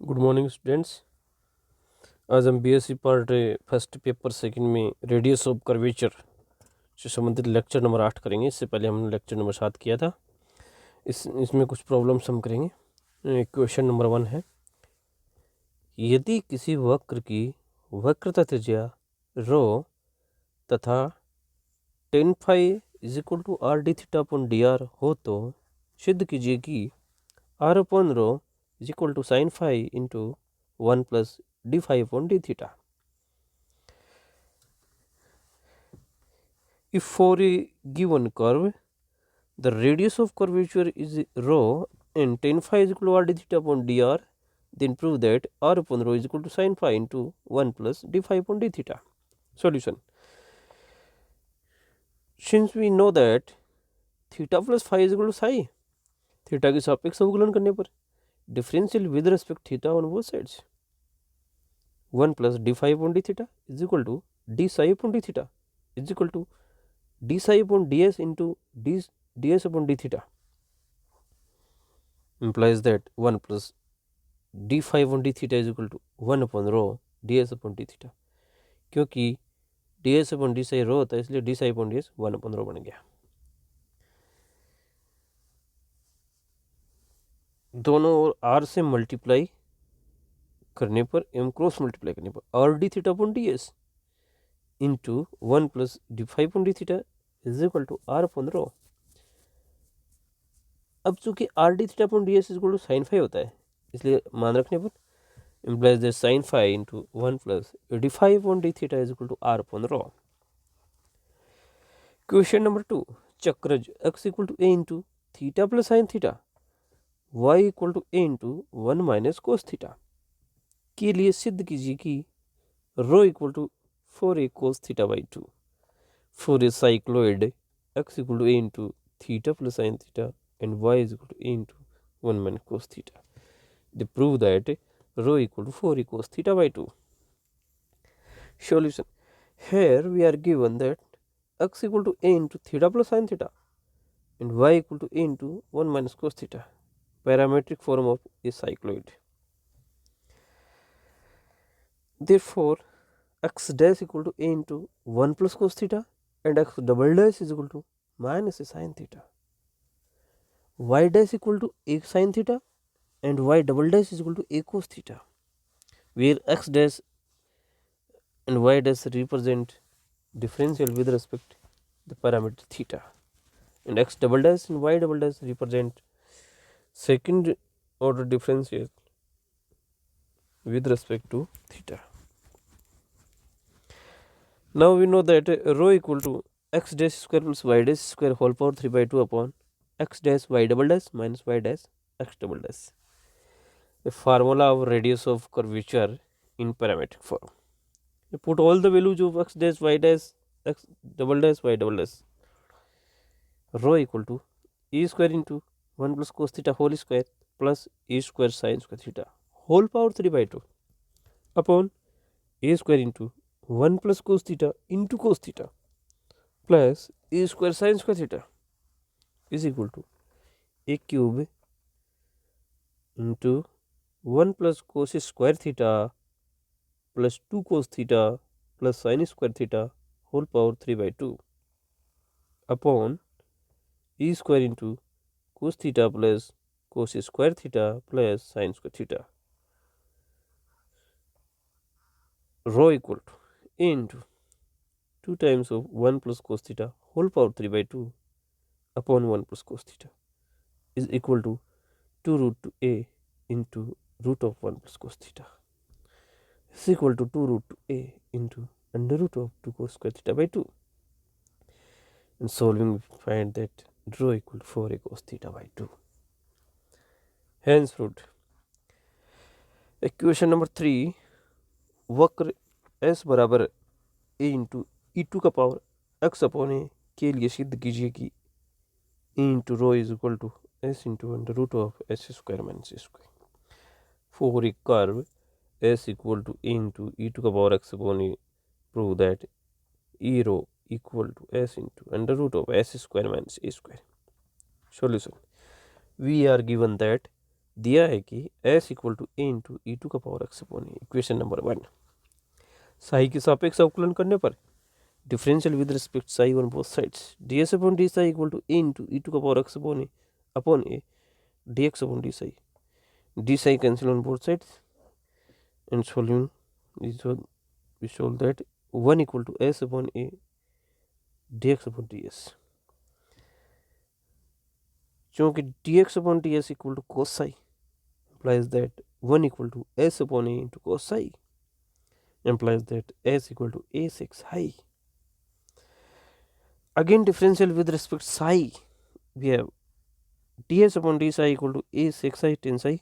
Good morning students. आज हम BSc part first paper second में रेडियस ऑफ कर्वेचर से संबंधित लेक्चर नंबर 8 करेंगे। इससे पहले हमने लेक्चर नंबर 7 किया था। इसमें कुछ प्रॉब्लम्स हम करेंगे। क्वेश्चन नंबर 1 है, यदि किसी वक्र की वक्रता त्रिज्या रो तथा tan phi is equal to r d theta upon d r हो तो सिद्ध कीजिए कि r upon rho is equal to sine phi into 1 plus d phi upon d theta. If for a given curve the radius of curvature is rho and tan phi is equal to r d theta upon dr, then prove that r upon rho is equal to sin phi into 1 plus d phi upon d theta. Solution. Since we know that theta plus phi is equal to psi, theta के सापेक्ष अवकलन करने पर differential with respect theta on both sides 1 plus d phi upon d theta is equal to d psi upon d theta is equal to d psi upon ds into ds upon d theta implies that 1 plus d phi upon d theta is equal to 1 upon rho ds upon d theta, क्योंकि ds upon d psi रो होता है इसलिए d psi upon ds 1 upon rho बन गया। दोनों ओर r से multiply करने पर एवं क्रॉस मल्टीप्लाई करने पर r d theta upon ds into 1 plus d phi upon d theta is equal to r upon rho। अब चूंकि r d theta upon d s equal to sine phi होता है इसलिए मान रखने पर implies that sin phi into 1 plus d phi upon d theta is equal to r upon rho. Question number 2, चक्रज x equal to a into theta plus sin theta y equal to a into 1 minus cos theta के लिए सिद्ध कीजिए कि rho equal to 4a cos theta by 2 for a cycloid x equal to a into theta plus sin theta and y is equal to a into 1 minus cos theta. They prove that rho equal to 4 cos theta by 2. Solution. Here we are given that x equal to a into theta plus sin theta and y equal to a into 1 minus cos theta, parametric form of a cycloid. Therefore x dash equal to a into 1 plus cos theta and x double dash is equal to minus a sin theta. Y dash equal to a sin theta and y double dash is equal to a cos theta, where x dash and y dash represent differential with respect to the parameter theta, and x double dash and y double dash represent second order differential with respect to theta. Now we know that rho equal to x dash square plus y dash square whole power 3 by 2 upon x dash y double dash minus y dash x double dash. The formula of radius of curvature in parametric form. You put all the values of x dash y dash x double dash y double dash. Rho equal to e square into 1 plus cos theta whole square plus e square sin square theta whole power 3 by 2 upon a square into 1 plus cos theta into cos theta plus e square sin square theta is equal to a cube into 1 plus cos square theta plus 2 cos theta plus sin square theta whole power 3 by 2 upon e square into cos theta plus cos square theta plus sin square theta. Rho equal to a into 2 times of 1 plus cos theta whole power 3 by 2 upon 1 plus cos theta is equal to 2 root to a into root of 1 plus cos theta is equal to 2 root to a into under root of 2 cos square theta by 2. And solving we find that rho equal to 4a cos theta by 2. Henceforth, equation number 3, वक्र s बराबर a into e to का power x upon a के लिए सिद्ध कीजिए कि e into rho is equal to s into under root of s square minus a square for a curve s equal to a into e to का power x upon a prove that e रो equal to s into under root of s square minus a square. Solution. We are given that दिया है कि s equal to a into e to का power x upon a. Equation number 1, psi के सापेक्ष अवकलन करने पर differential with respect psi on both sides ds upon d psi equal to a into e to का power x upon a dx upon d psi cancel on both sides and solution we solve that 1 equal to s upon a dx upon ds. चूंकि dx upon ds equal to cos psi implies that 1 equal to s upon a into cos psi implies that s equal to a sec psi. Again differential with respect psi, we have ds upon d psi equal to a sec psi tan psi,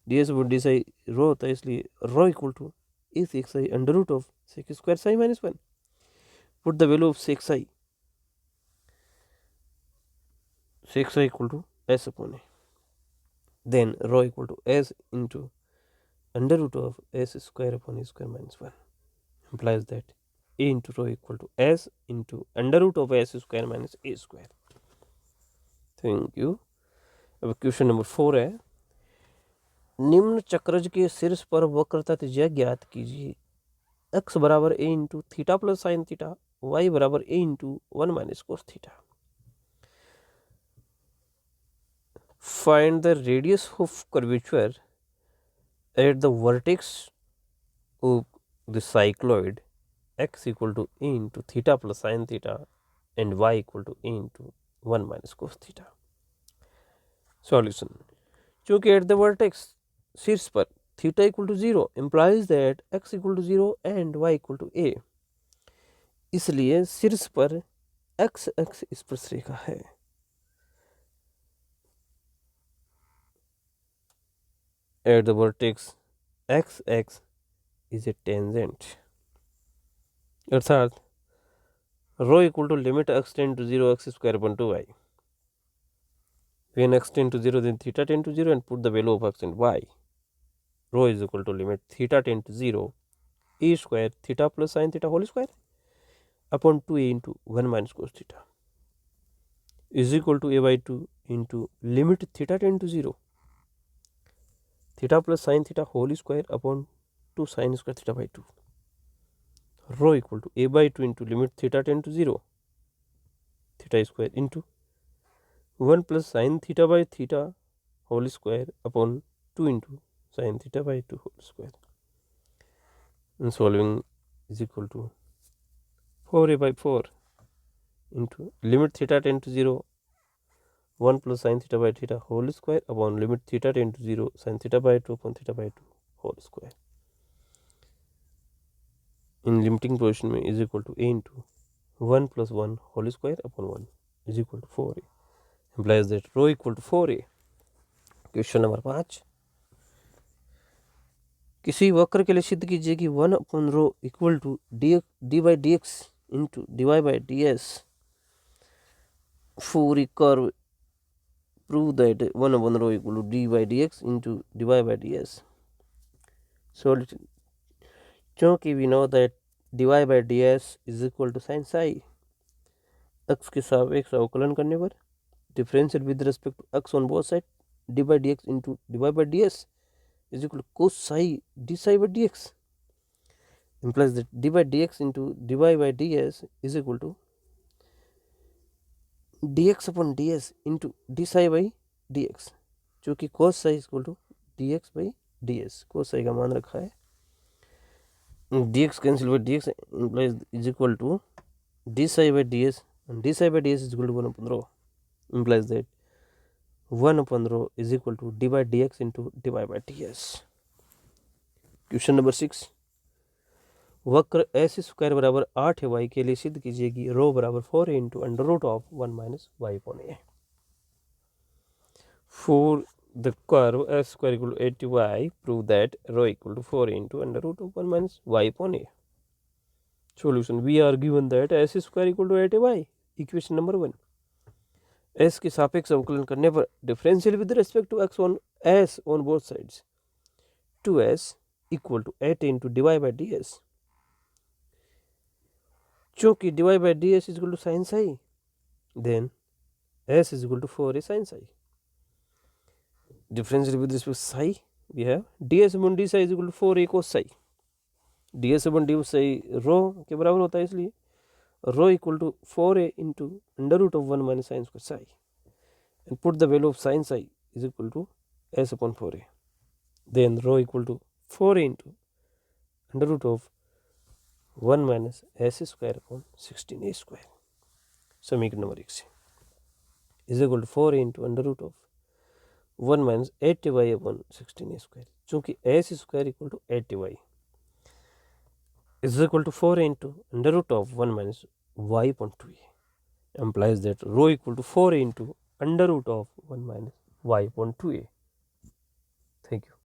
ds upon d psi rho होता है इसलिए rho equal to a sec psi under root of sec square psi minus 1. Put the value of sec psi equal to s upon a, then rho equal to s into under root of s square upon a square minus 1 implies that a into rho equal to s into under root of s square minus a square. Thank you. अब question number 4 है, निम्न चक्रज के शीर्ष पर वक्रता त्रिज्या ज्ञात कीजिए। x बराबर a into theta plus sine theta, y बराबर a into 1 minus cos theta. Find the radius of curvature at the vertex of the cycloid x equal to a into theta plus sin theta and y equal to a into 1 minus cos theta. Solution. चूंकि at the vertex शीर्ष पर theta equal to 0 implies that x equal to 0 and y equal to a, इसलिए शीर्ष पर x x स्पर्शरेखा है। At the vertex x x is a tangent, अर्थात rho equal to limit x tend to 0 x square upon 2y. When x tend to 0 then theta tend to 0 and put the value of x and y. Rho is equal to limit theta tend to 0 e square theta plus sin theta whole square upon 2a into 1 minus cos theta is equal to a by 2 into limit theta tend to 0 theta plus sin theta whole square upon 2 sin square theta by 2. Rho equal to a by 2 into limit theta tend to 0 theta square into 1 plus sin theta by theta whole square upon 2 into sin theta by 2 whole square. And solving is equal to 4a by 4 into limit theta tend to 0 1 plus sin theta by theta whole square upon limit theta tend to 0 sin theta by 2 upon theta by 2 whole square. In limiting position में is equal to a into 1 plus 1 whole square upon 1 is equal to 4a, implies that rho equal to 4a. Question number 5, किसी वक्र के लिए सिद्ध कीजिए कि 1 upon rho equal to d by dx into dy by ds for a curve. Prove that 1 upon rho equal to d by dx into dy by ds. Solution. क्योंकि we know that dy by ds is equal to sin psi, x के सापेक्ष अवकलन करने पर differential with respect to x on both side dy by dx into dy by ds is equal to cos psi d psi by dx implies that dy by dx into dy by ds is equal to dx upon ds into d psi by dx, जो कि cos psi is equal to dx by ds, cos psi का मान रखा है, dx cancel by dx implies is equal to d psi by ds and d psi by ds is equal to 1 upon rho, implies that 1 upon rho is equal to dy by dx into dy by ds. Question number 6, वक्र S square बराबर 8 Y के लिए सिद्ध कीजिए कि rho बराबर 4a into under root of 1 minus y upon a. For the curve s square equal to 80y, prove that rho equal to 4a into under root of 1 minus y upon a. Solution, we are given that s square equal to 80y। Equation number 1, s के सापेक्ष अवकलन करने पर differential with respect to x on s on both sides 2s equal to 8 into Dibai by D S, चूंकि dy by ds is equal to sin psi, then s is equal to 4a sin psi. differential with respect to psi, we have ds upon d psi is equal to 4a cos psi. ds upon d psi rho के बराबर होता है, इसलिए rho equal to 4a into under root of 1 minus sin square psi, and put the value of sin psi is equal to s upon 4a. Then rho equal to 4a into under root of 1 minus s square upon 16a square. समीकरण number 1 से is equal to 4a into under root of 1 minus 80y upon 16a square. चूंकि s square equal to 80y is equal to 4a into under root of 1 minus y upon 2a implies that rho equal to 4a into under root of 1 minus y upon 2a.